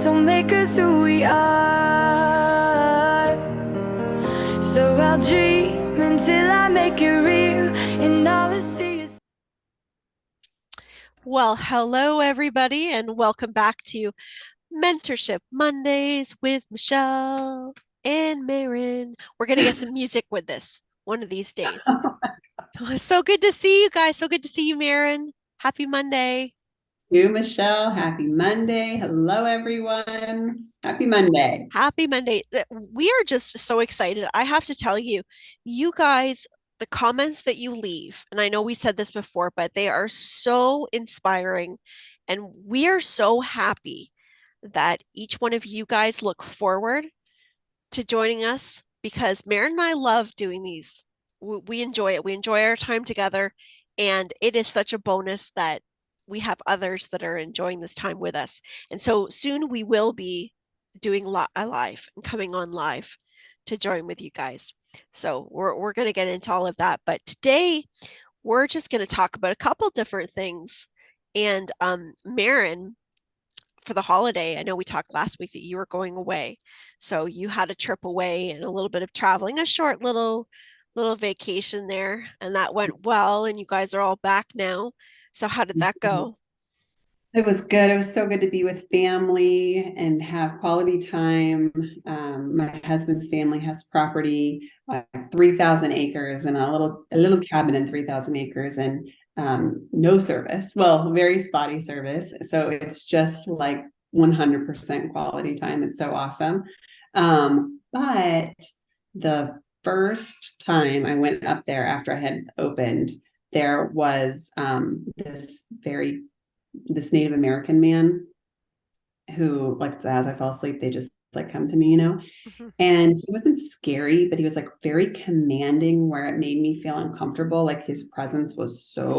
don't make us who we are. So I'll dream until I make it real, and all I see is. Well, hello everybody, and welcome back to Mentorship Mondays with Michelle and Maren. We're gonna get some music with this one of these days. So good to see you guys. So good to see you, Maren. Happy Monday. To Michelle, happy Monday. Hello, everyone. Happy Monday. Happy Monday. We are just so excited. I have to tell you, you guys, the comments that you leave, and I know we said this before, but they are so inspiring. And we are so happy that each one of you guys look forward to joining us because Maren and I love doing these. We enjoy it. We enjoy our time together. And it is such a bonus that we have others that are enjoying this time with us. And so soon we will be doing a live and coming on live to join with you guys. So we're going to get into all of that. But today we're just going to talk about a couple different things. And Maren, for the holiday, I know we talked last week that you were going away. So you had a trip away and a little bit of traveling, a short little vacation there, and that went well, and you guys are all back now. So how did that go? It was good. It was so good to be with family and have quality time. My husband's family has property, 3,000 acres, and a little cabin in 3,000 acres, and no service. Well, very spotty service. So it's just like 100% quality time. It's so awesome. But the first time I went up there after I had opened, there was this Native American man who, like, as I fell asleep, they just like come to me. Mhm. And he wasn't scary, but he was like very commanding where it made me feel uncomfortable. Like his presence was so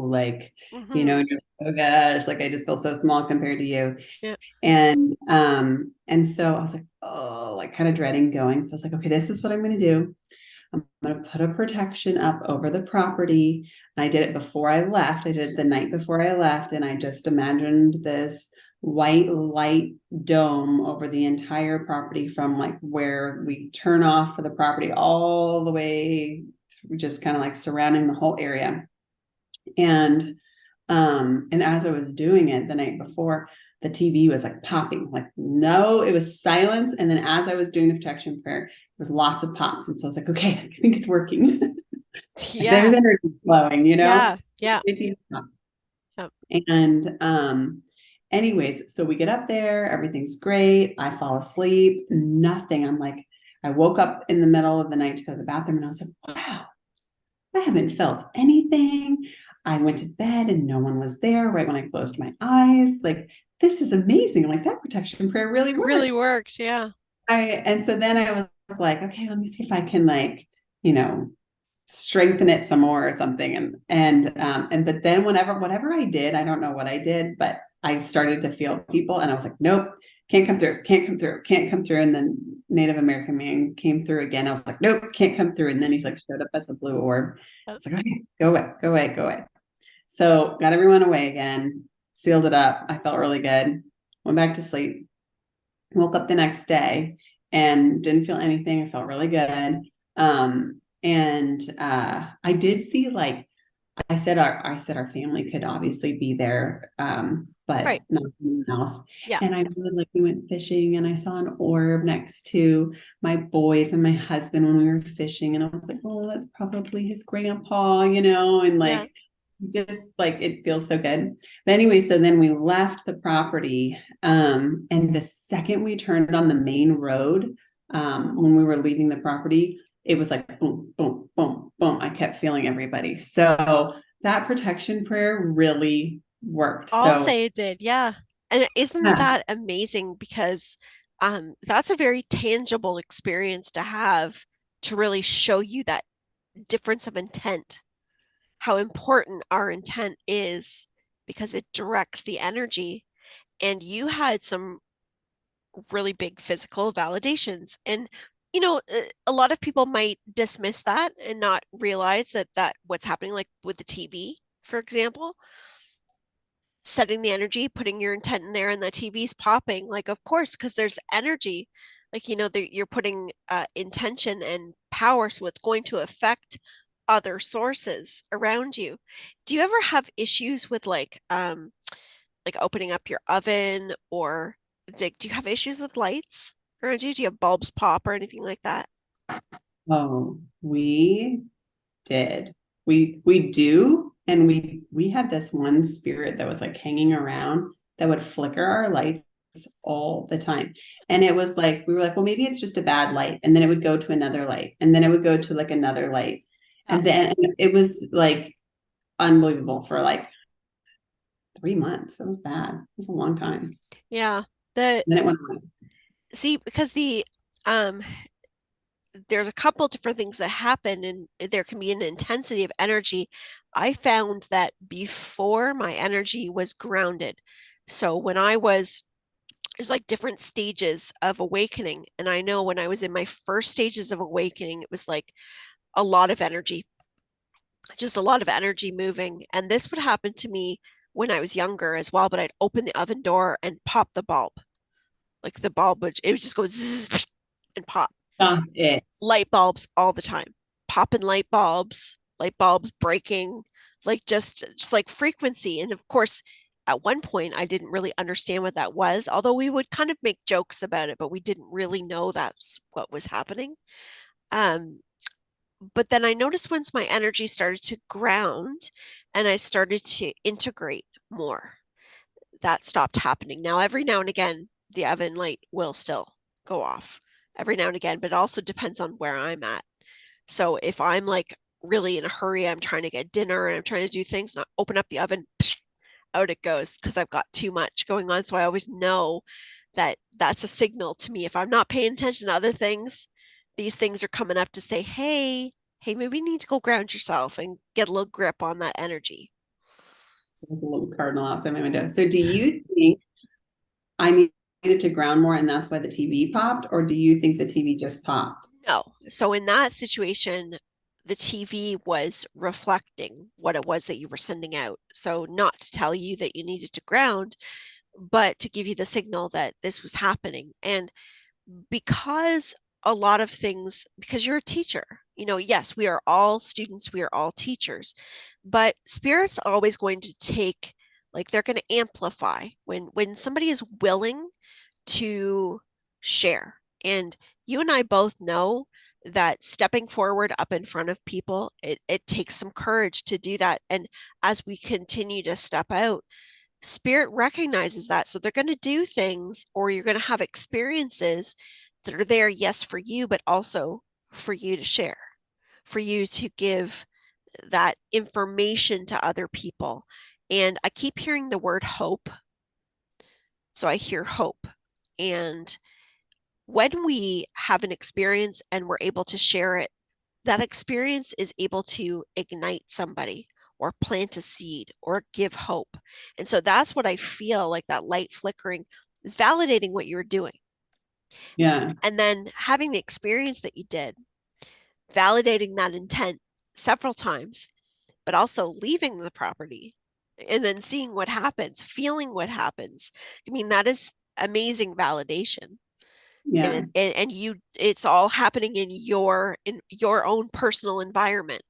like, Mhm. and you're like, oh gosh, like I just feel so small compared to you. Yeah. And so I was like, oh, like kind of dreading going. So I was like, okay, this is what I'm gonna do. I'm going to put a protection up over the property. And I did it before I left. I did it the night before I left. And I just imagined this white light dome over the entire property from like where we turn off for the property all the way, just kind of like surrounding the whole area. And as I was doing it the night before, the TV was like popping, like no, it was silence. And then as I was doing the protection prayer, there was lots of pops. And so I was like, okay, I think it's working. Yeah. There's energy flowing. Yeah. Yeah. Yeah. And anyways, so we get up there, everything's great. I fall asleep, nothing. I'm like, I woke up in the middle of the night to go to the bathroom and I was like, wow, I haven't felt anything. I went to bed and no one was there right when I closed my eyes. Like, this is amazing. Like, that protection prayer really It really worked. worked. Yeah. And so then I was like, okay, let me see if I can, like, you know, strengthen it some more or something. And but then whatever I did, I don't know what I did, but I started to feel people and I was like, nope, can't come through, can't come through, can't come through. And then Native American man came through again. I was like, nope, can't come through. And then he's like showed up as a blue orb. Oh, It's like, okay, go away, go away, go away. So got everyone away again, sealed it up. I felt really good. Went back to sleep. Woke up the next day and didn't feel anything. I felt really good. And I did see, like, I said our family could obviously be there, but right. not anyone else. Yeah. And I really, like, we went fishing and I saw an orb next to my boys and my husband when we were fishing. And I was like, oh, that's probably his grandpa, and Yeah. like just like it feels so good. But anyway, so then we left the property. And the second we turned on the main road, when we were leaving the property, it was like boom, boom, boom, boom. I kept feeling everybody. So that protection prayer really worked. I'll So say it did. Yeah. And isn't yeah, that amazing? Because that's a very tangible experience to have to really show you that difference of intent, how important our intent is because it directs the energy. And you had some really big physical validations. And, a lot of people might dismiss that and not realize that what's happening, like with the TB, for example. setting the energy, putting your intent in there, and the TV's popping. Like, of course, because there's energy. Like, you're putting intention and power, so it's going to affect other sources around you. Do you ever have issues with like opening up your oven, or like, do you have issues with lights around you? Do you have bulbs pop or anything like that? Oh, we did. We do. And we had this one spirit that was like hanging around that would flicker our lights all the time. And it was like, we were like, well, maybe it's just a bad light. And then it would go to another light. And then it would go to like another light. Yeah. And then it was like unbelievable for like 3 months. It was bad. It was a long time. Yeah. The Then it went away. See, because um there's a couple different things that happen, and there can be an intensity of energy. I found that before, my energy was grounded. So there's like different stages of awakening. And I know when I was in my first stages of awakening, it was like a lot of energy, just a lot of energy moving. And this would happen to me when I was younger as well, but I'd open the oven door and pop the bulb. Like the bulb would just go zzz and pop. Stop it. Light bulbs all the time, popping light bulbs breaking, like just like frequency. And of course, at one point, I didn't really understand what that was, although we would kind of make jokes about it, but we didn't really know that's what was happening. Um, but then I noticed once my energy started to ground and I started to integrate more, that stopped happening. Now, every now and again, the oven light will still go off every now and again, but it also depends on where I'm at. So if I'm like really in a hurry, I'm trying to get dinner and I'm trying to do things, and I open up the oven, psh, out it goes because I've got too much going on. So I always know that that's a signal to me. If I'm not paying attention to other things, these things are coming up to say, hey, maybe you need to go ground yourself and get a little grip on that energy. There's a little cardinal outside my window. So do you think I needed to ground more and that's why the TV popped? Or do you think the TV just popped? No. So in that situation, the TV was reflecting what it was that you were sending out. So not to tell you that you needed to ground, but to give you the signal that this was happening. And because a lot of things, because you're a teacher, yes, we are all students, we are all teachers, but spirit's always going to take, like, they're going to amplify when somebody is willing to share. And you and I both know that stepping forward up in front of people, it takes some courage to do that. And as we continue to step out, spirit recognizes that. So they're going to do things, or you're going to have experiences that are there, yes, for you, but also for you to share, for you to give that information to other people. And I keep hearing the word hope. So I hear hope. And when we have an experience and we're able to share it, that experience is able to ignite somebody or plant a seed or give hope. And so that's what I feel like, that light flickering is validating what you're doing. Yeah. And then having the experience that you did, validating that intent several times, but also leaving the property and then seeing what happens, feeling what happens. I mean, that is amazing validation. Yeah. And it's all happening in your own personal environment.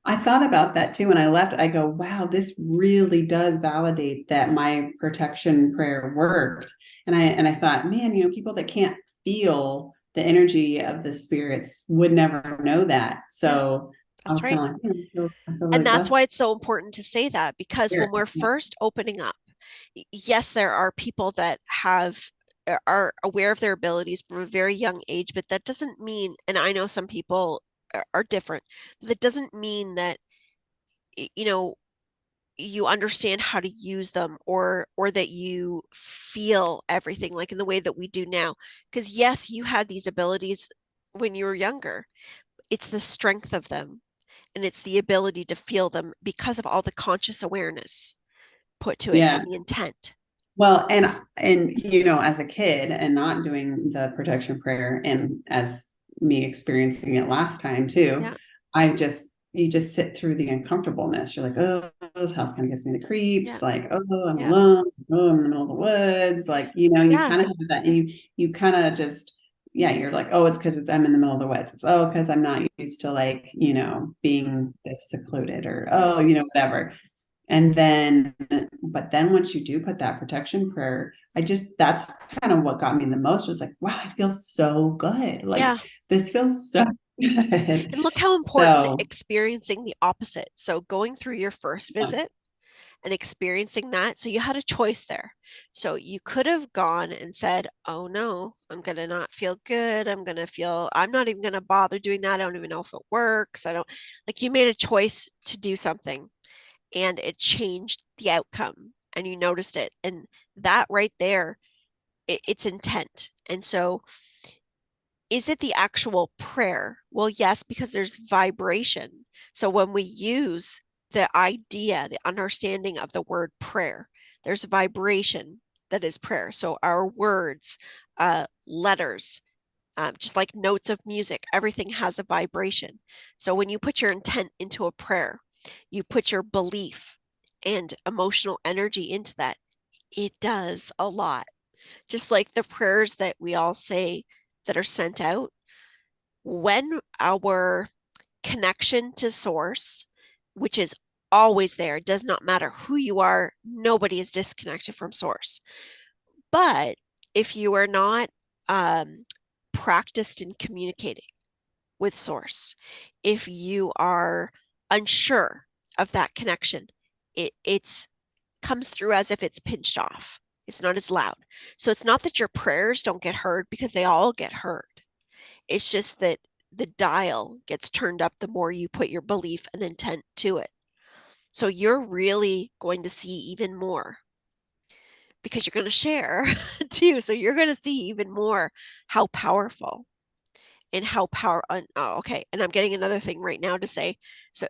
I thought about that too. When I left, I go, wow, this really does validate that my protection prayer worked. And I thought, man, people that can't feel the energy of the spirits would never know that. Yeah, So I that's was kind right. of like, I feel And really that's blessed. why it's so important to say that, because when Here. we're Yeah. first opening up, yes, there are people that are aware of their abilities from a very young age, but that doesn't mean, and I know some people are different, but that doesn't mean that you know you understand how to use them, or that you feel everything like in the way that we do now. Because yes, you had these abilities when you were younger. It's the strength of them, and it's the ability to feel them because of all the conscious awareness put to it Yeah. and the intent. Well, and as a kid and not doing the protection prayer, and as me experiencing it last time too, Yeah. I just you just sit through the uncomfortableness. You're like, oh, this house kind of gives me the Yeah. creeps. Like, oh, I'm Yeah. alone. Oh, I'm in the middle of the woods. Like, you know, you Yeah. kind of have that, and you kind of just, yeah, you're like, oh, it's because I'm in the middle of the woods. It's, oh, because I'm not used to, like, you know, being this secluded, or, oh, you know, whatever. And then, but then once you do put that protection prayer, that's kind of what got me the most, was like, wow, I feel so good. Like, Yeah. this feels so good. And look how important So, experiencing the opposite. So going through your first yeah. visit and experiencing that. So you had a choice there. So you could have gone and said, oh no, I'm going to not feel good. I'm not even going to bother doing that. I don't even know if it works. I don't, like, you made a choice to do something and it changed the outcome and you noticed it. And that right there, it's intent. And so is it the actual prayer? Well, yes, because there's vibration. So when we use the idea, the understanding of the word prayer, there's a vibration that is prayer. So our words, letters, just like notes of music, everything has a vibration. So when you put your intent into a prayer, you put your belief and emotional energy into that, it does a lot. Just like the prayers that we all say that are sent out, when our connection to source, which is always there, does not matter who you are, nobody is disconnected from source. But if you are not practiced in communicating with source, if you are unsure of that connection, it's comes through as if it's pinched off. It's not as loud. So it's not that your prayers don't get heard, because they all get heard. It's just that the dial gets turned up the more you put your belief and intent to it. So you're really going to see even more, because you're going to share too. So you're going to see even more how powerful and how oh, okay. And I'm getting another thing right now to say. So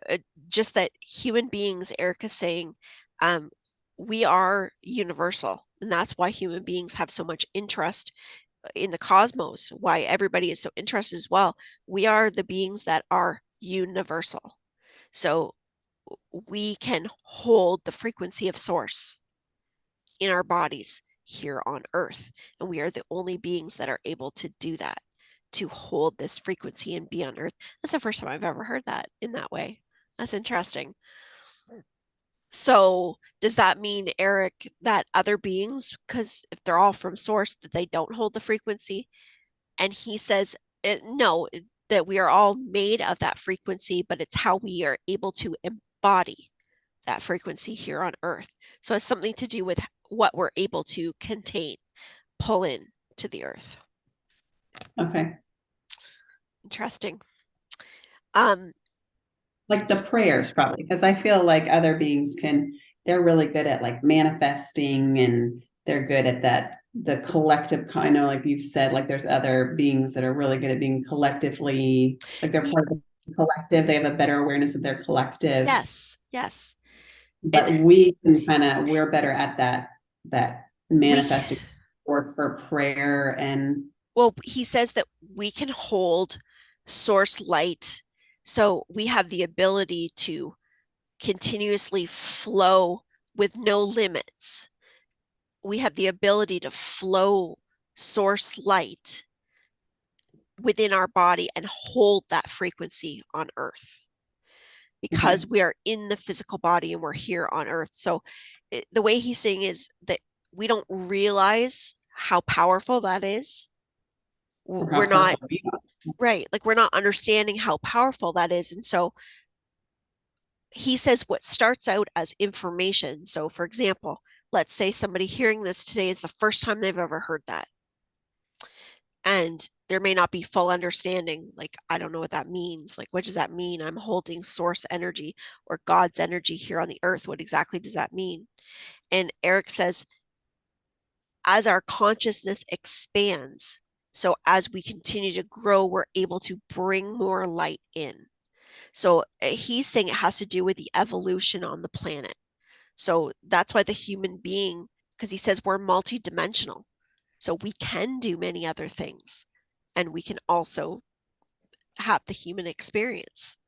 just that human beings, Eric is saying, um, we are universal. And that's why human beings have so much interest in the cosmos, why everybody is so interested as well. We are the beings that are universal. So we can hold the frequency of source in our bodies here on Earth. And we are the only beings that are able to do that, to hold this frequency and be on Earth. That's the first time I've ever heard that in that way. That's interesting. So does that mean, Eric, that other beings, because if they're all from source, that they don't hold the frequency? And he says, no, that we are all made of that frequency, but it's how we are able to embody that frequency here on Earth. So it's something to do with what we're able to contain, pull in to the Earth. Okay. Interesting. Um, Like the prayers, probably, because I feel like other beings they're really good at like manifesting, and they're good at that, the collective kind of, like you've said, like there's other beings that are really good at being collectively, like they're part of the collective. They have a better awareness of their collective. yes, yes. And But we're better at that we, manifesting force for prayer. And well, he says that we can hold source light. So we have the ability to continuously flow with no limits. We have the ability to flow source light within our body and hold that frequency on Earth, okay. because we are in the physical body and we're here on Earth. So the way he's saying is that we don't realize how powerful that is. Or We're how not, powerful we are. right, like we're not understanding how powerful that is. And so he says what starts out as information. So, for example, let's say somebody hearing this today is the first time they've ever heard that. And there may not be full understanding. Like, I don't know what that means. Like, what does that mean? I'm holding source energy or God's energy here on the earth. What exactly does that mean? And Eric says, as our consciousness expands, so as we continue to grow, we're able to bring more light in. So he's saying it has to do with the evolution on the planet. So that's why the human being, because he says we're multidimensional. So we can do many other things. And we can also have the human experience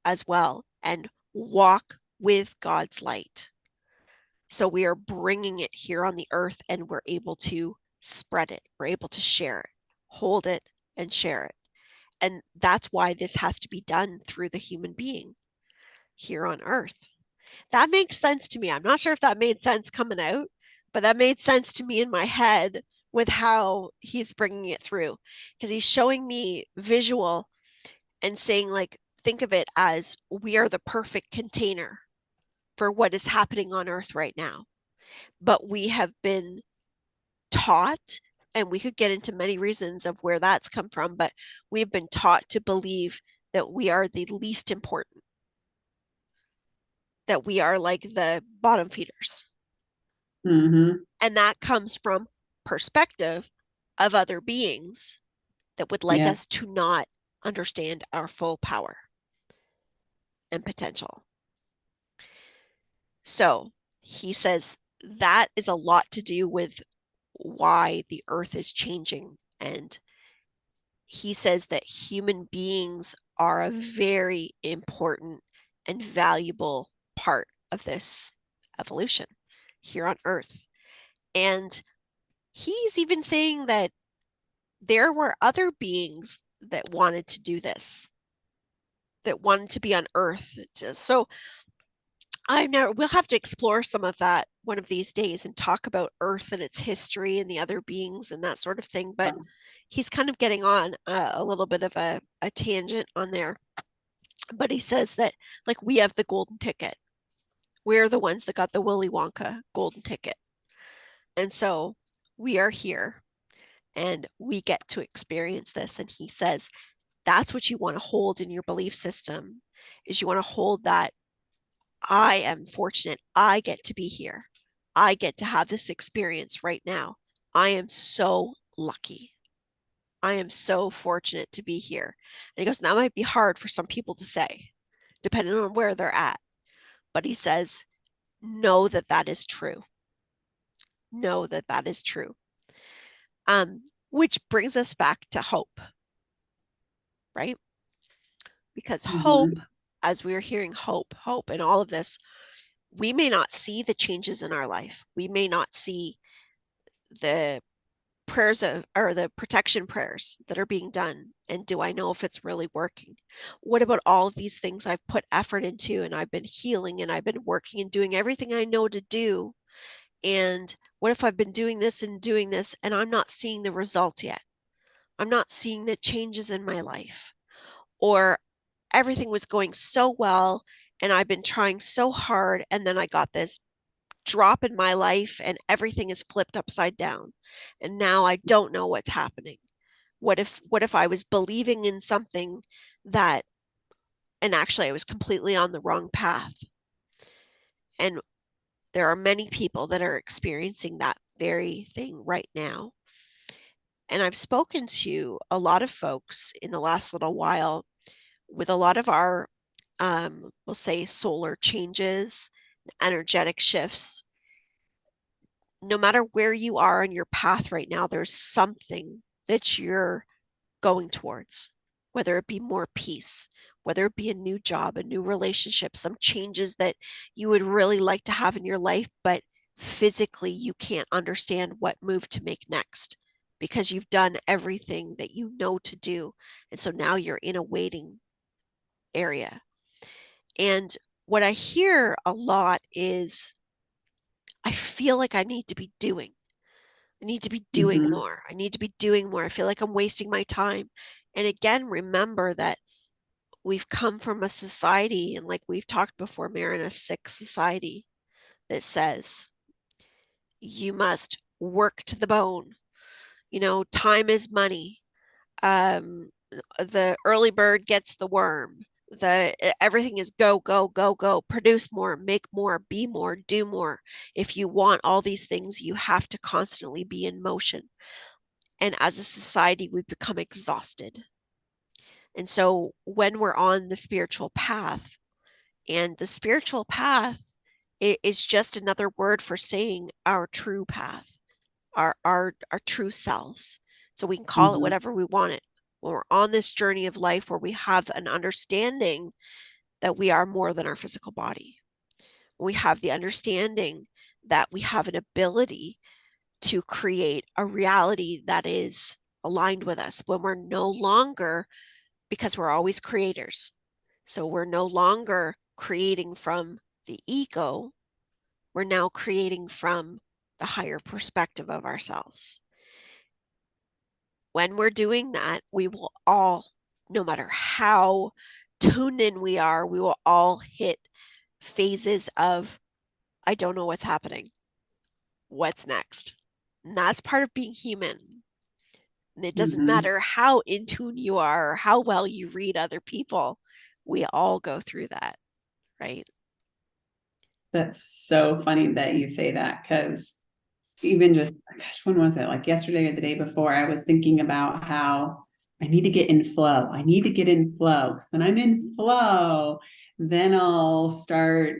as well. and walk with God's light. So we are bringing it here on the earth, and we're able to spread it. We're able to share it, hold it, and share it. And that's why this has to be done through the human being here on earth. That makes sense to me. I'm not sure if that made sense coming out, but that made sense to me in my head with how he's bringing it through, because he's showing me visual and saying, like, think of it as we are the perfect container for what is happening on earth right now. But we have been taught, and we could get into many reasons of where that's come from, but we've been taught to believe that we are the least important, that we are like the bottom feeders. Mm-hmm. And that comes from perspective of other beings that would like Yeah. us to not understand our full power and potential. So he says that is a lot to do with why the earth is changing. And he says that human beings are a very important and valuable part of this evolution here on earth. And he's even saying that there were other beings that wanted to do this, that wanted to be on earth. So I know we'll have to explore some of that one of these days and talk about earth and its history and the other beings and that sort of thing. But he's kind of getting on a little bit of a tangent on there. But he says that, like, we have the golden ticket. We're the ones that got the Willy Wonka golden ticket. And so we are here and we get to experience this. And he says that's what you want to hold in your belief system, is you want to hold that I am fortunate. I get to be here. I get to have this experience right now. I am so lucky. I am so fortunate to be here. And he goes, that might be hard for some people to say, depending on where they're at. But he says, know that that is true. Know that that is true. Which brings us back to hope, right? Because hope, Mm-hmm. as we're hearing hope in all of this, we may not see the changes in our life. We may not see the prayers of, or the protection prayers that are being done. And do I know if it's really working? What about all of these things I've put effort into, and I've been healing and I've been working and doing everything I know to do? And what if I've been doing this and I'm not seeing the results yet? I'm not seeing the changes in my life. Or everything was going so well and I've been trying so hard, and then I got this drop in my life and everything is flipped upside down. And now I don't know what's happening. What if I was believing in something that, and actually I was completely on the wrong path? And there are many people that are experiencing that very thing right now. And I've spoken to a lot of folks in the last little while with a lot of our, we'll say, solar changes, energetic shifts. No matter where you are in your path right now, there's something that you're going towards, whether it be more peace, whether it be a new job, a new relationship, some changes that you would really like to have in your life, but physically you can't understand what move to make next because you've done everything that you know to do. And so now you're in a waiting area. And what I hear a lot is, I feel like I need to be doing. I need to be doing Mm-hmm. more. I need to be doing more. I feel like I'm wasting my time. And again, remember that we've come from a society, and like we've talked before, Maren, a sick society that says you must work to the bone. Time is money. The early bird gets the worm. Everything is go, go, go, go. Produce more, make more, be more, do more. If you want all these things, you have to constantly be in motion. And as a society, we've become exhausted. And so when we're on the spiritual path, and the spiritual path is just another word for saying our true path, our true selves. So we can call it Mm-hmm. whatever we want it. When we're on this journey of life where we have an understanding that we are more than our physical body. We have the understanding that we have an ability to create a reality that is aligned with us when we're no longer, because we're always creators. So we're no longer creating from the ego, we're now creating from the higher perspective of ourselves. When we're doing that, we will all, no matter how tuned in we are, we will all hit phases of, I don't know what's happening. What's next? And that's part of being human. And it doesn't Mhm. matter how in tune you are or how well you read other people. We all go through that, right? That's so funny that you say that, because even just, gosh, when was it? Like yesterday or the day before, I was thinking about how I need to get in flow. I need to get in flow, because when I'm in flow, then I'll start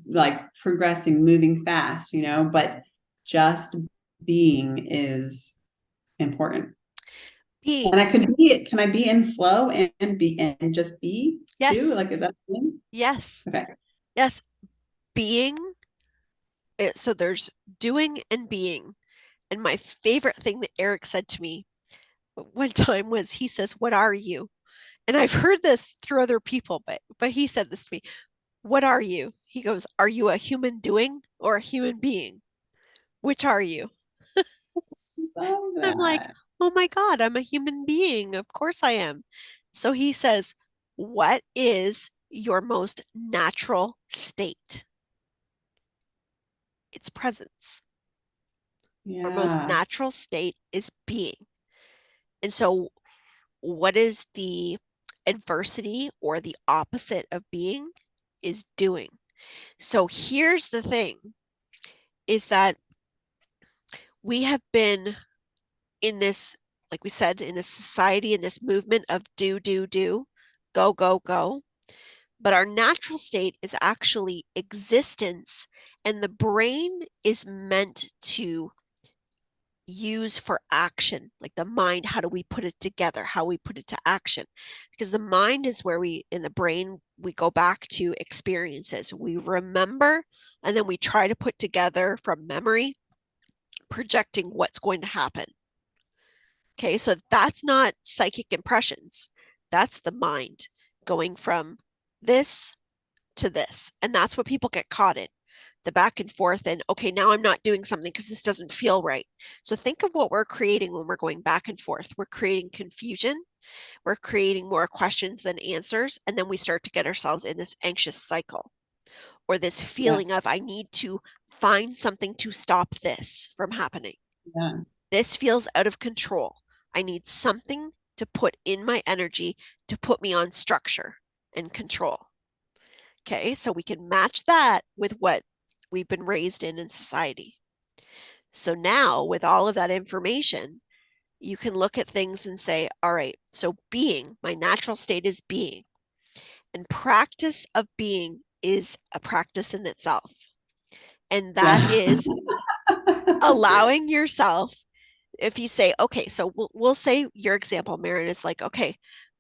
like progressing, moving fast, but just being is important. And Being, can I be in flow and be and just be too? yes, Like, is that a thing? yes, Okay. yes. Being, so there's doing and being. And my favorite thing that Eric said to me one time was, he says, "What are you?" And I've heard this through other people, but he said this to me. "What are you?" He goes, "Are you a human doing or a human being? Which are you?" Love I'm like, that. "Oh my God, I'm a human being. Of course I am." So he says, "What is your most natural state?" It's presence. Our most Yeah. natural state is being. And so, what is the adversity or the opposite of being? Is doing. So, here's the thing is that we have been in this, like we said, in this society, in this movement of do, go, go, go. But our natural state is actually existence, and the brain is meant to use for action, like the mind. How do we put it together? How we put it to action? Because the mind is where we, in the brain, we go back to experiences. We remember, and then we try to put together from memory, projecting what's going to happen. Okay, so that's not psychic impressions. That's the mind going from this to this. And that's what people get caught in, the back and forth. And okay, now I'm not doing something because this doesn't feel right. So think of what we're creating when we're going back and forth. We're creating confusion. We're creating more questions than answers. And then we start to get ourselves in this anxious cycle or this Yeah. feeling of, I need to find something to stop this from happening. Yeah. This feels out of control. I need something to put in my energy to put me on structure and control. Okay, so we can match that with what we've been raised in society. So now, with all of that information, you can look at things and say, all right, so being, my natural state is being, and practice of being is a practice in itself. And that Yeah. is allowing yourself, if you say, okay, so we'll say your example, Maren, is like, okay,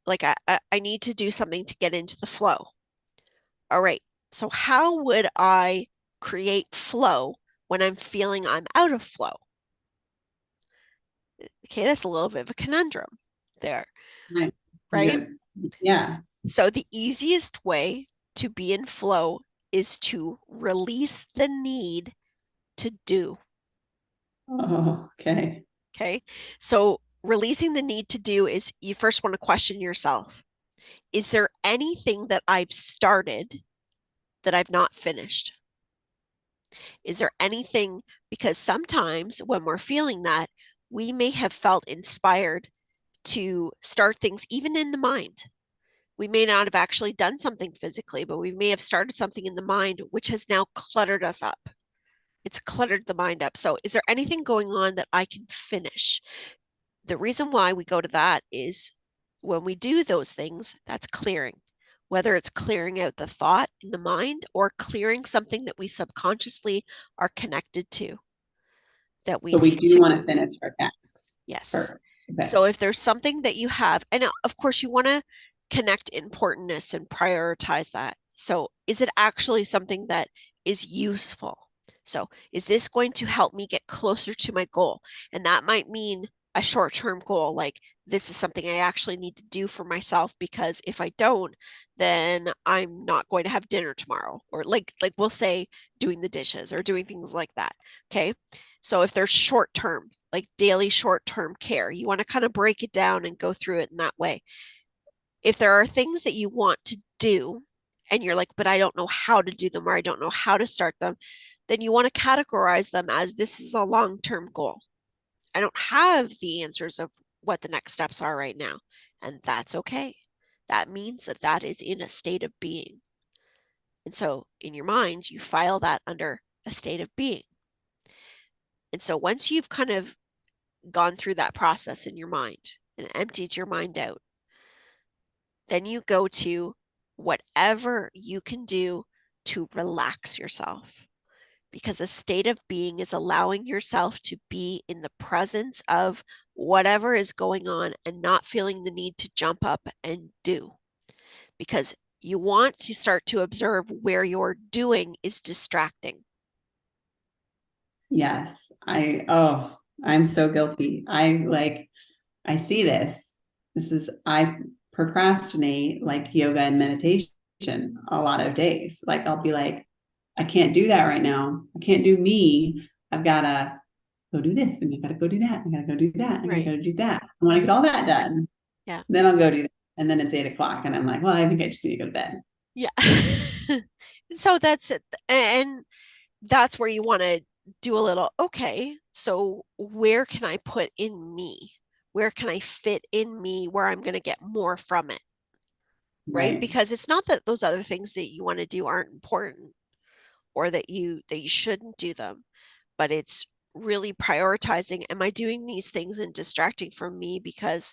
like I need to do something to get into the flow. All right, so how would I create flow when I'm feeling I'm out of flow? Okay, that's a little bit of a conundrum there, Right. right? Yeah. So the easiest way to be in flow is to release the need to do. Oh, okay. Okay, so releasing the need to do is, you first want to question yourself. Is there anything that I've started that I've not finished? Is there anything, because sometimes when we're feeling that, we may have felt inspired to start things even in the mind. We may not have actually done something physically, but we may have started something in the mind, which has now cluttered us up. It's cluttered the mind up. So, is there anything going on that I can finish? The reason why we go to that is when we do those things, that's clearing. Whether it's clearing out the thought in the mind or clearing something that we subconsciously are connected to that we So we need do to want to move. finish our tasks. Yes. Perfect. Okay. So if there's something that you have, and of course you want to connect importantness and prioritize that. So, is it actually something that is useful? So, is this going to help me get closer to my goal? And that might mean a short-term goal, like this is something I actually need to do for myself because if I don't, then I'm not going to have dinner tomorrow. Or like we'll say doing the dishes or doing things like that. Okay. So if there's short-term, like daily short-term care, you want to kind of break it down and go through it in that way. If there are things that you want to do and you're like, but I don't know how to do them or I don't know how to start them, then you want to categorize them as this is a long-term goal. I don't have the answers of what the next steps are right now, and that's okay. That means that that is in a state of being. And so in your mind, you file that under a state of being. And so once you've kind of gone through that process in your mind and emptied your mind out, then you go to whatever you can do to relax yourself. Because a state of being is allowing yourself to be in the presence of whatever is going on and not feeling the need to jump up and do. Because you want to start to observe where your doing is distracting. Yes. I'm so guilty. I see this. I procrastinate like yoga and meditation a lot of days. Like, I'll be like, I can't do that right now. I can't do me. I've got to go do this and I got to go do that. I got to go do that. I got to Right. go do that. And when I get all that done, Yeah. then I'll go do that. And then it's 8 o'clock and I'm like, well, I think I just need to go to bed. Yeah. So that's it. And that's where you want to do a little, okay, so where can I put in me? Where can I fit in me where I'm going to get more from it? Right? Right. Because it's not that those other things that you want to do aren't important or that you shouldn't do them, but it's really prioritizing, am I doing these things and distracting from me because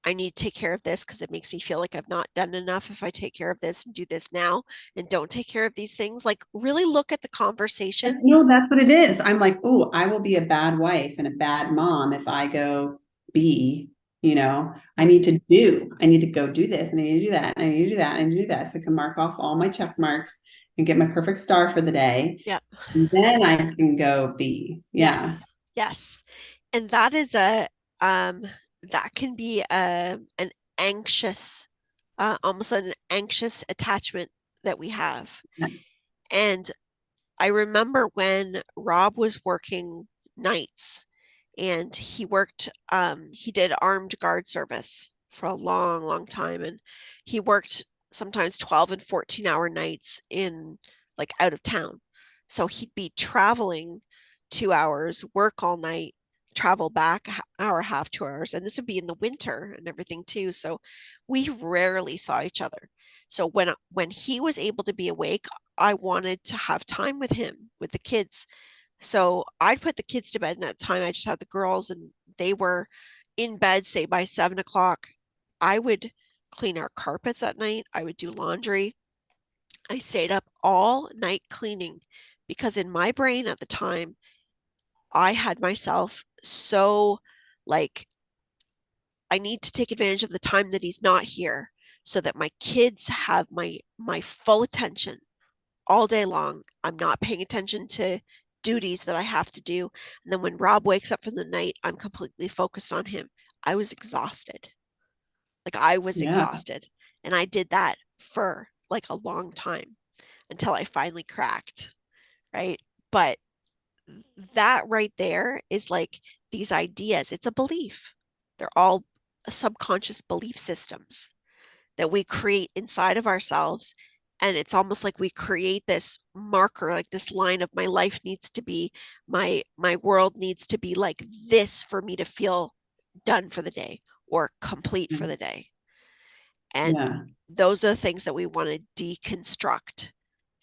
I need to take care of this because it makes me feel like I've not done enough if I take care of this and do this now and don't take care of these things. Like really look at the conversation. No, that's what it is. I'm like, oh, I will be a bad wife and a bad mom if I go be, I Yeah. need to do, I need to go do this and I need to do that. And I need to do that. And I need to do that. So I can mark off all my check marks and get my perfect star for the day. Yeah. And then I can go be. Yeah. Yes. Yes. And that is a that can be an anxious almost an anxious attachment that we have. And I remember when Rob was working nights and he did armed guard service for a long, long time. And he worked sometimes 12 and 14-hour nights in like out of town. So he'd be traveling 2 hours, work all night, travel back hour, half 2 hours. And this would be in the winter and everything too. So we rarely saw each other. So when he was able to be awake, I wanted to have time with him, with the kids. So I'd put the kids to bed, and at the time I just had the girls, and they were in bed, say by 7 o'clock. I would clean our carpets at night. I would do laundry. I stayed up all night cleaning because in my brain at the time, I had myself so like, I need to take advantage of the time that he's not here so that my kids have my full attention all day long. I'm not paying attention to duties that I have to do. And then when Rob wakes up from the night, I'm completely focused on him. I was exhausted. Like I was Yeah. exhausted. And I did that for like a long time until I finally cracked. Right. But that right there is like these ideas. It's a belief. They're all subconscious belief systems that we create inside of ourselves. And it's almost like we create this marker, like this line of my life needs to be, my world needs to be like this for me to feel done for the day or complete for the day. And Yeah. those are the things that we want to deconstruct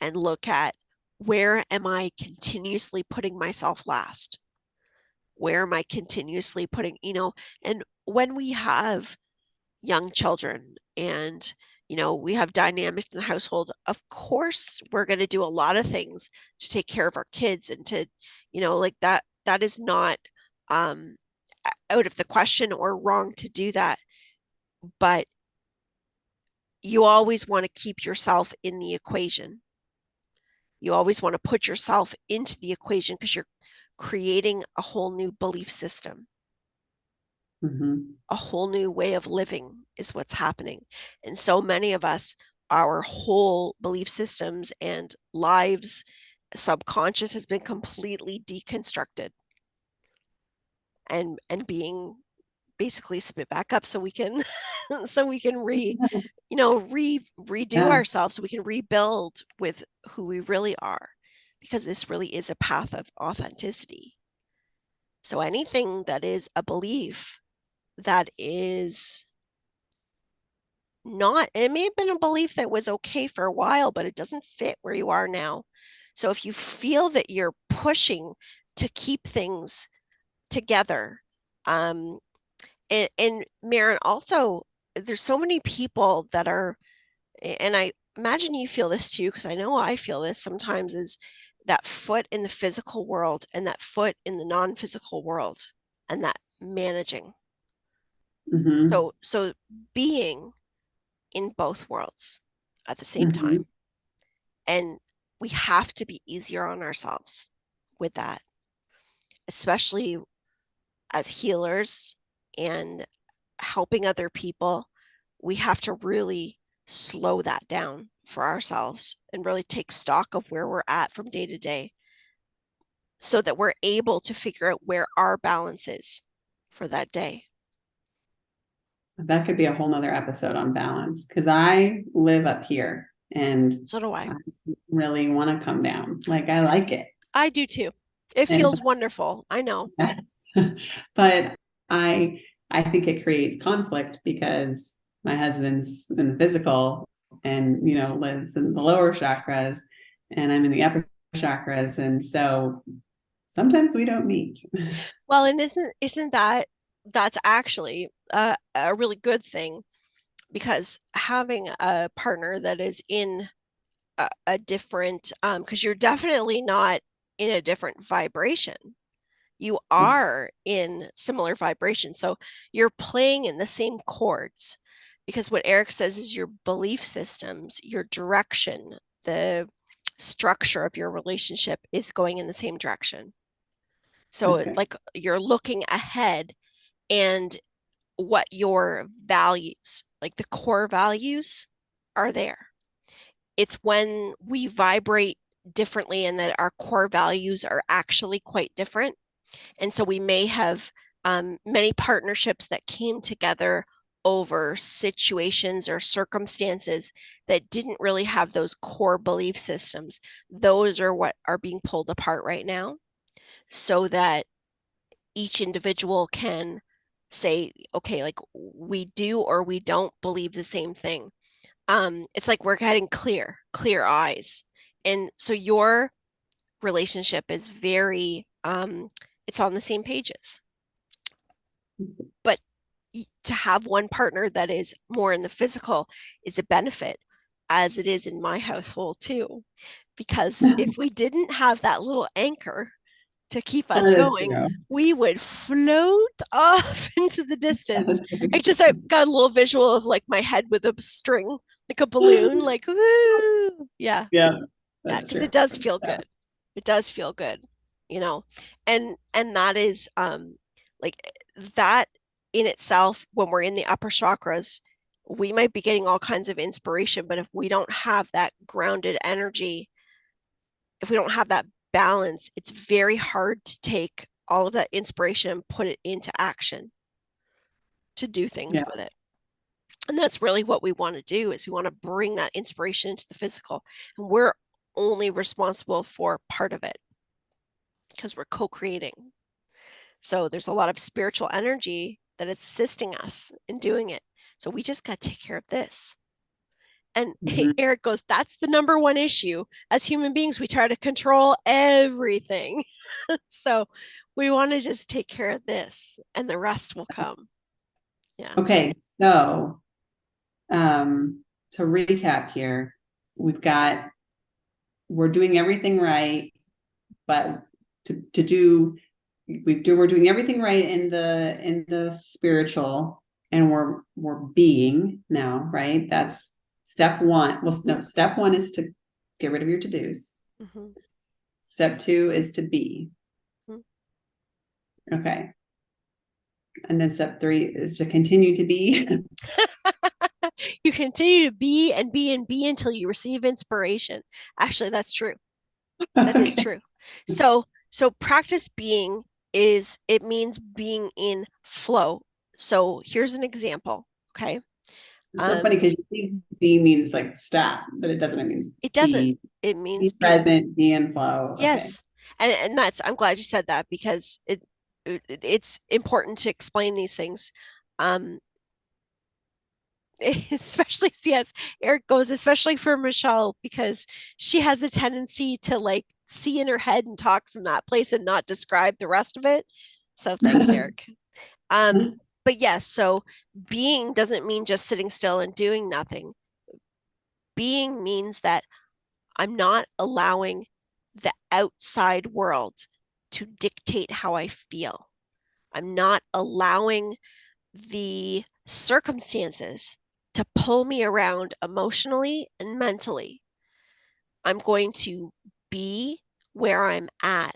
and look at. Where am I continuously putting myself last? Where am I continuously putting, and when we have young children and we have dynamics in the household, of course we're going to do a lot of things to take care of our kids and to like that is not um out of the question or wrong to do that, but you always want to keep yourself in the equation. You always want to put yourself into the equation because you're creating a whole new belief system. A whole new way of living is what's happening. And so many of us, our whole belief systems and lives, subconscious has been completely deconstructed and being basically spit back up so we can redo Yeah. ourselves, so we can rebuild with who we really are, because this really is a path of authenticity. So anything that is a belief that is not, it may have been a belief that was okay for a while, but it doesn't fit where you are now. So if you feel that you're pushing to keep things together, and Maren, also, there's so many people that are, and I imagine you feel this too, because I know I feel this sometimes, is that foot in the physical world and that foot in the non-physical world, and that managing. So being in both worlds at the same time. And we have to be easier on ourselves with that, especially as healers and helping other people. We have to really slow that down for ourselves and really take stock of where we're at from day to day, so that we're able to figure out where our balance is for that day. That could be a whole nother episode on balance, because I live up here and So do I. I really want to come down. Like, I like it. I do too. It And feels wonderful. I know. yes. But I I think it creates conflict because my husband's in the physical and lives in the lower chakras and I'm in the upper chakras. And so sometimes we don't meet. Well, and isn't that's actually a really good thing, because having a partner that is in a different, because you're definitely not in a different vibration. You are in similar vibration. So you're playing in the same chords, because what Eric says is your belief systems, your direction, the structure of your relationship is going in the same direction. So That's it's good. like you're looking ahead, and what your values, like the core values, are there. It's when we vibrate differently and that our core values are actually quite different. And so we may have many partnerships that came together over situations or circumstances that didn't really have those core belief systems. Those are what are being pulled apart right now, so that each individual can say, okay, like we do or we don't believe the same thing. It's like we're getting clear eyes. And so your relationship is very, it's on the same pages. But to have one partner that is more in the physical is a benefit, as it is in my household too. Because if we didn't have that little anchor to keep us That is going, true. we would float off into the distance. I got a little visual of like my head with a string, like a balloon, like woo. Yeah. Yeah, Yeah, that's because it true. does feel Yeah. good. It does feel good, you know. And that is like that in itself, when we're in the upper chakras, we might be getting all kinds of inspiration, but if we don't have that grounded energy, if we don't have that balance, it's very hard to take all of that inspiration and put it into action to do things Yeah. with it. And that's really what we want to do, is we want to bring that inspiration into the physical. And we're only responsible for part of it, because we're co-creating. So there's a lot of spiritual energy that is assisting us in doing it. So we just got to take care of this. And Mhm. Eric goes, that's the number one issue. As human beings, we try to control everything. So we want to just take care of this, and the rest will come. Yeah. Okay, so to recap here, we're doing everything right, but to do we're doing everything right in the spiritual, and we're being now, right? That's step one. Well, no, step one is to get rid of your to-dos. Mhm. Step two is to be. Mhm. Okay. And then step three is to continue to be. You continue to be and be and be until you receive inspiration. Actually, that's true. That is Okay. true. So practice being is it means being in flow. So here's an example. Okay. It's so funny because you think be means like stop, but it doesn't. It means It doesn't. It be means be. present, be in flow. Okay. Yes. And that's I'm glad you said that because it's important to explain these things. Um, especially yes, Eric goes, especially for Michelle, because she has a tendency to like see in her head and talk from that place and not describe the rest of it. So thanks, Eric. But yes, so being doesn't mean just sitting still and doing nothing. Being means that I'm not allowing the outside world to dictate how I feel. I'm not allowing the circumstances to pull me around emotionally and mentally. I'm going to be where I'm at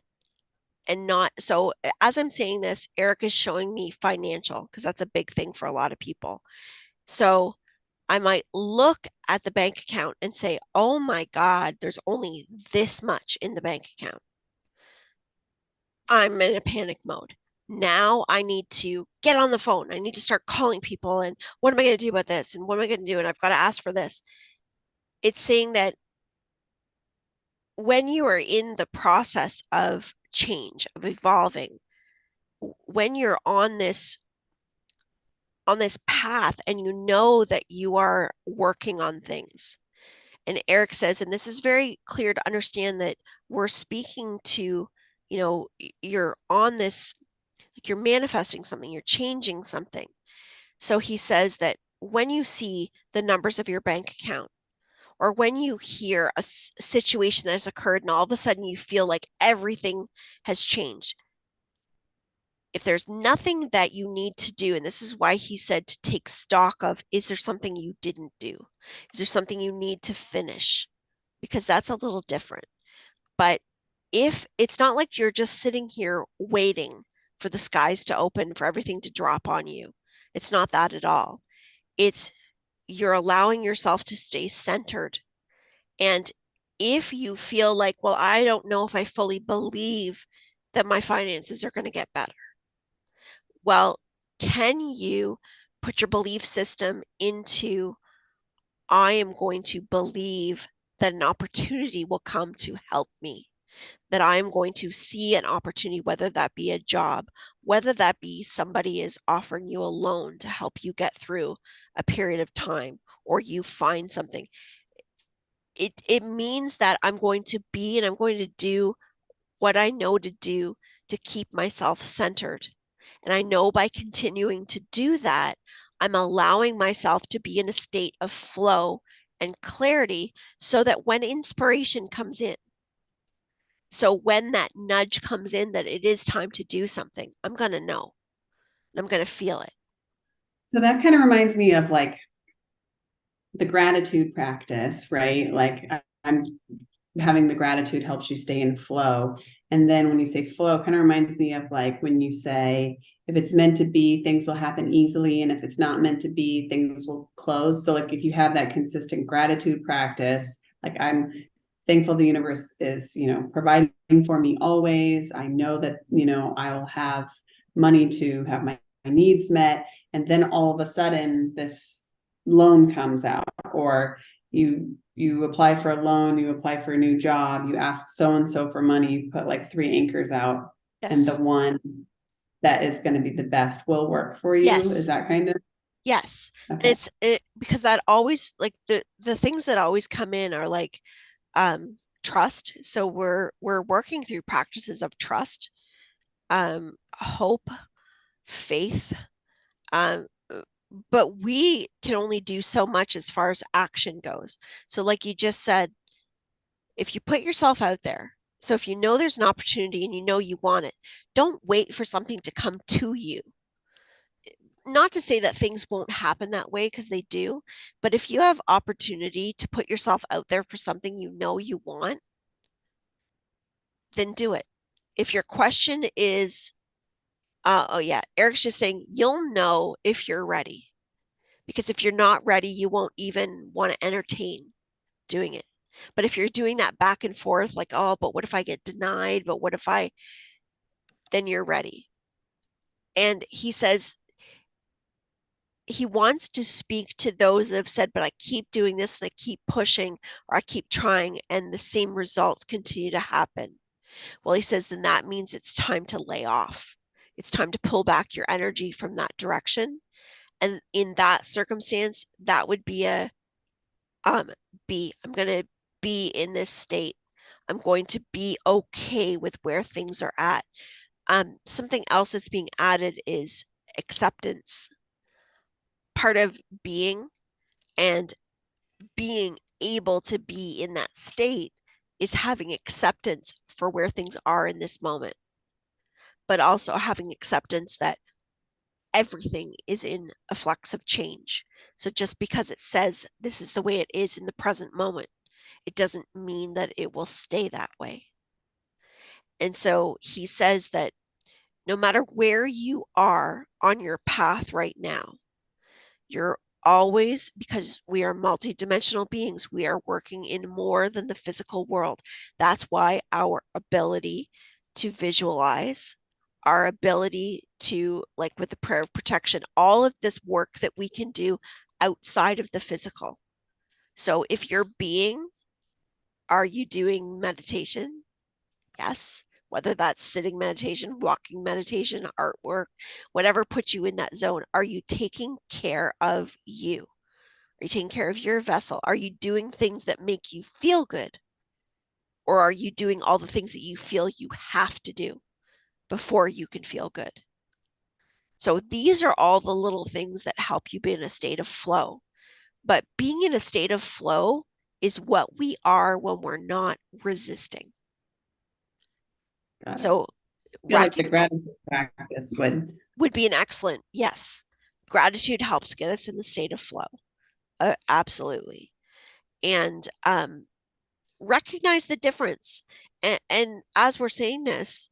and not. So, as I'm saying this, Eric is showing me financial because that's a big thing for a lot of people. So, I might look at the bank account and say, oh my God, there's only this much in the bank account. I'm in a panic mode. Now I need to get on the phone. I need to start calling people. And what am I going to do about this? And what am I going to do? And I've got to ask for this. It's saying that when you are in the process of change, of evolving, when you're on this path and you know that you are working on things. And Eric says, and this is very clear to understand that we're speaking to, you're on this, like you're manifesting something, you're changing something. So he says that when you see the numbers of your bank account, or when you hear a situation that has occurred and all of a sudden you feel like everything has changed, if there's nothing that you need to do, and this is why he said to take stock of, is there something you didn't do? Is there something you need to finish? Because that's a little different. But if it's not like you're just sitting here waiting for the skies to open, for everything to drop on you, it's not that at all. It's you're allowing yourself to stay centered. And if you feel like, well, I don't know if I fully believe that my finances are going to get better. Well, can you put your belief system into, I am going to believe that an opportunity will come to help me, that I'm going to see an opportunity, whether that be a job, whether that be somebody is offering you a loan to help you get through a period of time, or you find something. It means that I'm going to be and I'm going to do what I know to do to keep myself centered. And I know by continuing to do that, I'm allowing myself to be in a state of flow and clarity so that when inspiration comes in, so when that nudge comes in that it is time to do something, I'm going to know and I'm going to feel it. So that kind of reminds me of like the gratitude practice, right? Like I'm having the gratitude helps you stay in flow. And then when you say flow, kind of reminds me of like when you say, if it's meant to be, things will happen easily. And if it's not meant to be, things will close. So like if you have that consistent gratitude practice, like I'm thankful the universe is, providing for me always. I know that, I will have money to have my needs met. And then all of a sudden this loan comes out, or you apply for a loan, you apply for a new job, you ask so and so for money, you put like 3 anchors out, and the Yes. one that is going to be the best will work for you. Is Yes. that kind of Yes. And okay? it because that always like the things that always come in are like trust. So we're working through practices of trust, hope, faith. Um, but we can only do so much as far as action goes. So like you just said, if you put yourself out there, so if you know there's an opportunity and you know you want it, don't wait for something to come to you. not to say that things won't happen that way, because they do, but if you have opportunity to put yourself out there for something you know you want, then do it. If your question is, oh yeah, Eric's just saying you'll know if you're ready. Because if you're not ready, you won't even want to entertain doing it. But if you're doing that back and forth, like, oh, but what if I get denied? But what if I, then you're ready. And he says he wants to speak to those that have said, but I keep doing this and I keep pushing or I keep trying and the same results continue to happen. Well, he says, then that means it's time to lay off. It's time to pull back your energy from that direction. And in that circumstance, that would be um, I'm going to be in this state. I'm going to be okay with where things are at. Something else that's being added is acceptance. Part of being and being able to be in that state is having acceptance for where things are in this moment, but also having acceptance that everything is in a flux of change. So just because it says this is the way it is in the present moment, it doesn't mean that it will stay that way. And so he says that no matter where you are on your path right now, you're always, because we are multidimensional beings, we are working in more than the physical world. That's why our ability to visualize, our ability to, like with the prayer of protection, all of this work that we can do outside of the physical. So if you're being, are you doing meditation? Yes. Whether that's sitting meditation, walking meditation, artwork, whatever puts you in that zone. Are you taking care of you? Are you taking care of your vessel? Are you doing things that make you feel good? Or are you doing all the things that you feel you have to do before you can feel good? So these are all the little things that help you be in a state of flow. But being in a state of flow is what we are when we're not resisting. Got it. So I feel like the gratitude practice would be an excellent, yes. Gratitude helps get us in the state of flow. Absolutely. And recognize the difference. And as we're saying this,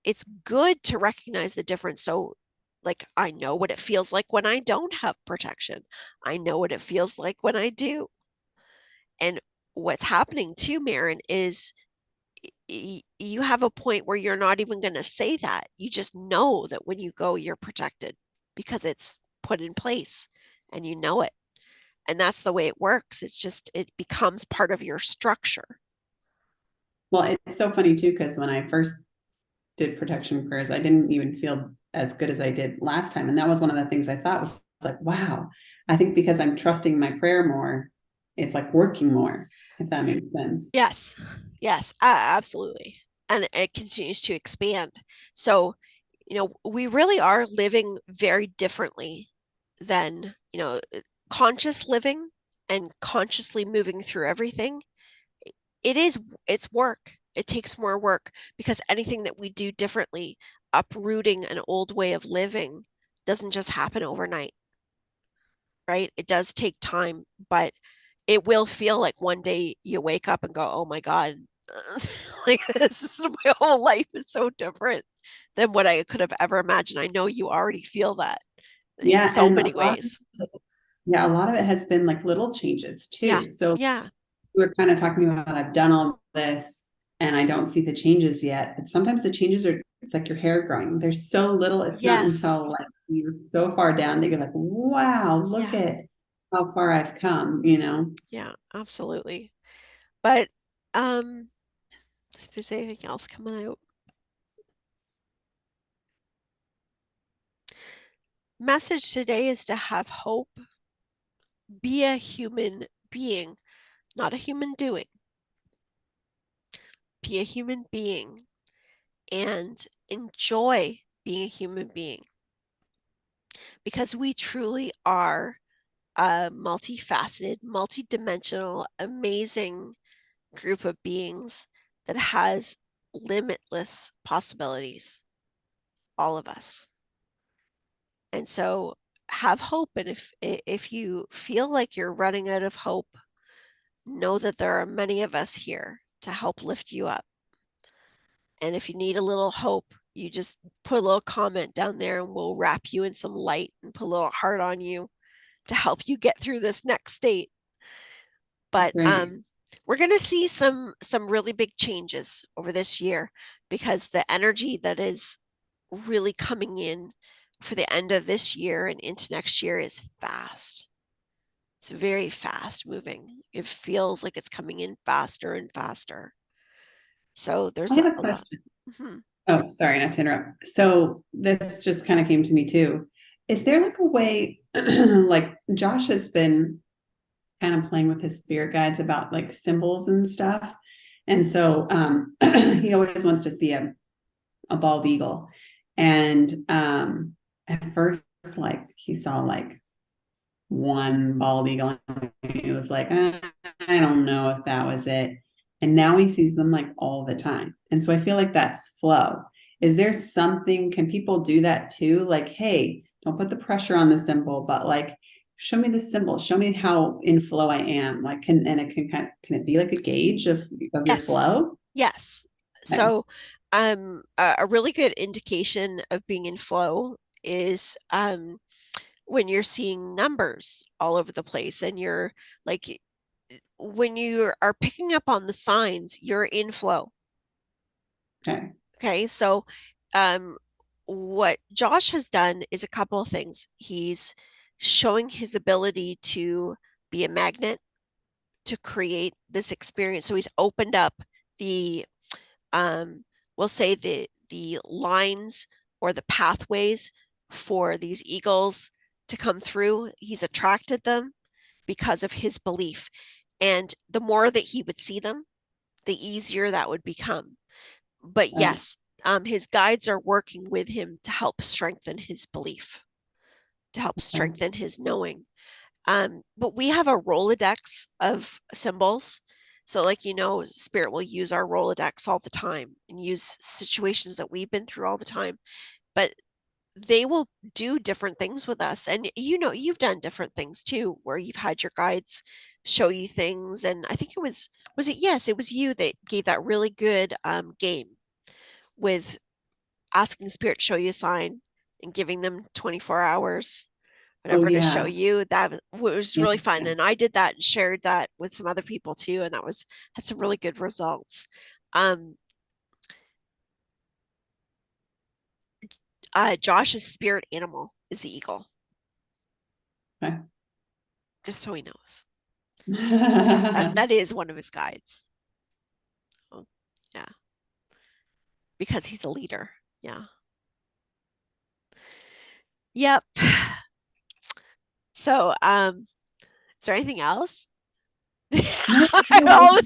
it's good to recognize the difference. So, like, I know what it feels like when I don't have protection. I know what it feels like when I do. And what's happening too, Maren, is you have a point where you're not even going to say that. You just know that when you go, you're protected because it's put in place and you know it. And that's the way it works. It's just, it becomes part of your structure. Well, it's so funny too, because when I first did protection prayers, I didn't even feel as good as I did last time. And that was one of the things I thought was like, wow, I think because I'm trusting my prayer more, it's like working more, if that makes sense. Yes, yes, absolutely. And it continues to expand. So, we really are living very differently than, conscious living and consciously moving through everything. It's work. It takes more work because anything that we do differently, uprooting an old way of living, doesn't just happen overnight, right? It does take time, but it will feel like one day you wake up and go, oh my God, like this is my whole life is so different than what I could have ever imagined. I know you already feel that in Yeah. so And many ways. a lot of it has been like little changes Yeah. too. So Yeah. we were kind of talking about I've done all this and I don't see the changes yet. But sometimes the changes are it's like your hair growing. There's so little. It's not Yes. until like you're so far down that you're like, wow, look Yeah. at how far I've come. Yeah, absolutely. But if there's anything else coming out. Message today is to have hope, be a human being, not a human doing. Be a human being and enjoy being a human being because we truly are a multifaceted, multidimensional, amazing group of beings that has limitless possibilities, all of us. And so have hope. And if you feel like you're running out of hope, know that there are many of us here to help lift you up. And if you need a little hope, you just put a little comment down there and we'll wrap you in some light and put a little heart on you to help you get through this next state. But Great. we're going to see some really big changes over this year, because the energy that is really coming in for the end of this year and into next year is fast. It's very fast moving. It feels like it's coming in faster and faster. So I there's have a a lot. question. Mhm. Oh, sorry, not to interrupt. So this just kind of came to me too. Is there like a way, like Josh has been kind of playing with his spirit guides about like symbols and stuff. And so he always wants to see a bald eagle. And at first, like he saw like one bald eagle. And he was like, I don't know if that was it. And now he sees them like all the time. And so I feel like that's flow. Is there something, can people do that too? Like, hey, don't put the pressure on the symbol, but like, show me the symbol, show me how in flow I am. Like, and it can it be like a gauge of your Yes. flow? Yes. Okay. So a really good indication of being in flow is when you're seeing numbers all over the place, and you're like, when you are picking up on the signs, you're in flow. Okay. Okay, so um, what Josh has done is a couple of things. He's showing his ability to be a magnet to create this experience. So he's opened up the, we'll say the lines or the pathways for these eagles to come through. He's attracted them because of his belief. And the more that he would see them, the easier that would become. But Right. yes, his guides are working with him to help strengthen his belief, to help Okay. strengthen his knowing. But we have a Rolodex of symbols. So, like, Spirit will use our Rolodex all the time and use situations that we've been through all the time. But they will do different things with us. And you've done different things too, where you've had your guides show you things. And I think was it, yes, it was you that gave that really good game with asking Spirit to show you a sign and giving them 24 hours, Oh whatever, to show yeah. you. That was Yeah. really fun. And I did that and shared that with some other people too. And had some really good results. Um, Josh's spirit animal is the eagle, Okay. just so he knows. That is one of his guides. Oh, yeah, because he's a leader. Yeah. Yep. So, is there anything else? No, all no. of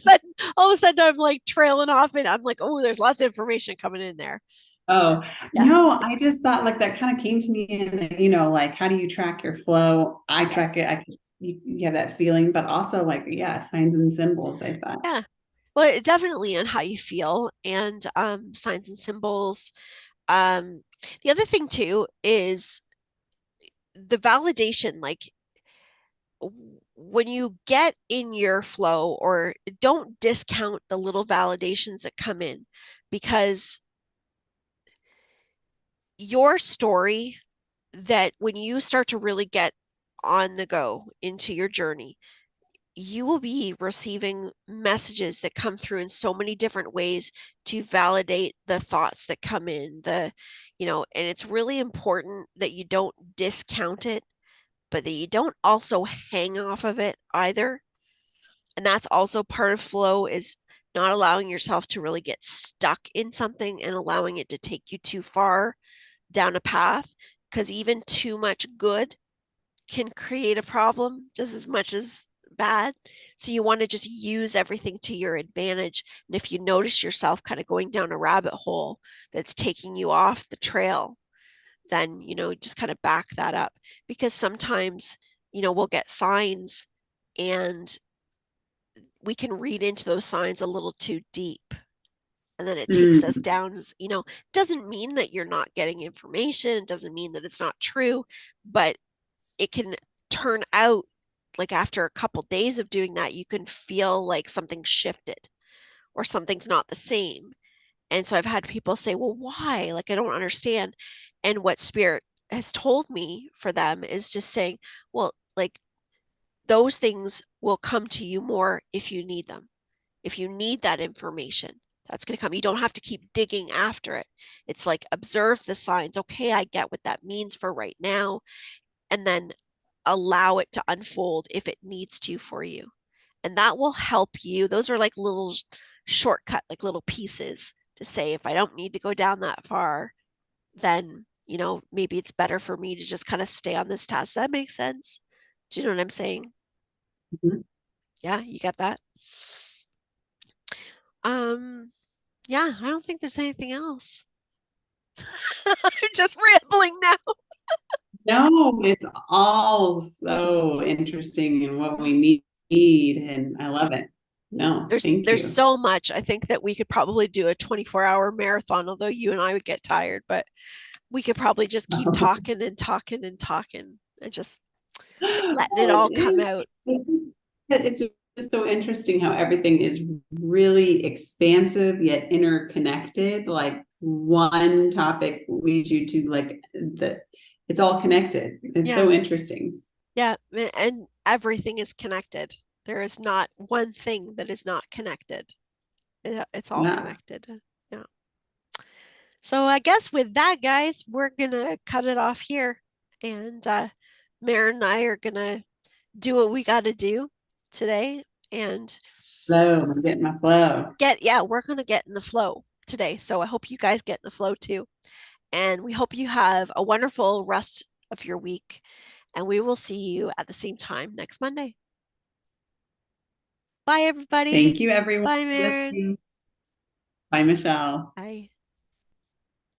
a sudden, I'm like trailing off, and I'm like, oh, there's lots of information coming in there. Oh, Yeah. no, I just thought like that kind of came to me in, like how do you track your flow? I Yeah. track it. You have that feeling, but also like, yeah, signs and symbols, I thought. Yeah. Well, it definitely on how you feel, and signs and symbols. Um, the other thing too is the validation. Like, when you get in your flow, or don't discount the little validations that come in, because your story, that when you start to really get on the go into your journey, you will be receiving messages that come through in so many different ways to validate the thoughts that come in, and it's really important that you don't discount it, but that you don't also hang off of it either. And that's also part of flow, is not allowing yourself to really get stuck in something and allowing it to take you too far down a path, because even too much good can create a problem just as much as bad. So you want to just use everything to your advantage. And if you notice yourself kind of going down a rabbit hole that's taking you off the trail, then, just kind of back that up, because sometimes, we'll get signs and we can read into those signs a little too deep. And then it takes us Mm, down, doesn't mean that you're not getting information. It doesn't mean that it's not true, but it can turn out like after a couple days of doing that, you can feel like something shifted or something's not the same. And so I've had people say, well, why? Like, I don't understand. And what spirit has told me for them is just saying, well, like, those things will come to you more if you need them. If you need that information, that's going to come. You don't have to keep digging after it. It's like observe the signs. Okay, I get what that means for right now. And then allow it to unfold if it needs to for you. And that will help you. Those are like little shortcut, like little pieces to say, if I don't need to go down that far, then, maybe it's better for me to just kind of stay on this task. Does that make sense? Do you know what I'm saying? Mhm. Yeah, you get that? Um, yeah, I don't think there's anything else. I'm just rambling now. No, it's all so interesting and what we need, and I love it. No, There's thank there's you. so much. I think that we could probably do a 24-hour marathon, although you and I would get tired, but we could probably just keep talking and talking and talking and just letting it Oh, all it come is. out. It's just so interesting how everything is really expansive yet interconnected. Like one topic leads you to like it's all connected. It's Yeah. so interesting. Yeah, and everything is connected. There is not one thing that is not connected. It's all Yeah. connected. Yeah. So I guess with that, guys, we're gonna cut it off here. And Maren and I are gonna do what we gotta do today and Flow. I'm getting my flow. we're gonna get in the flow today. So I hope you guys get in the flow too. And we hope you have a wonderful rest of your week. And we will see you at the same time next Monday. Bye, everybody. Thank you, everyone, Bye, for Maren. listening. Bye, Michelle. Bye.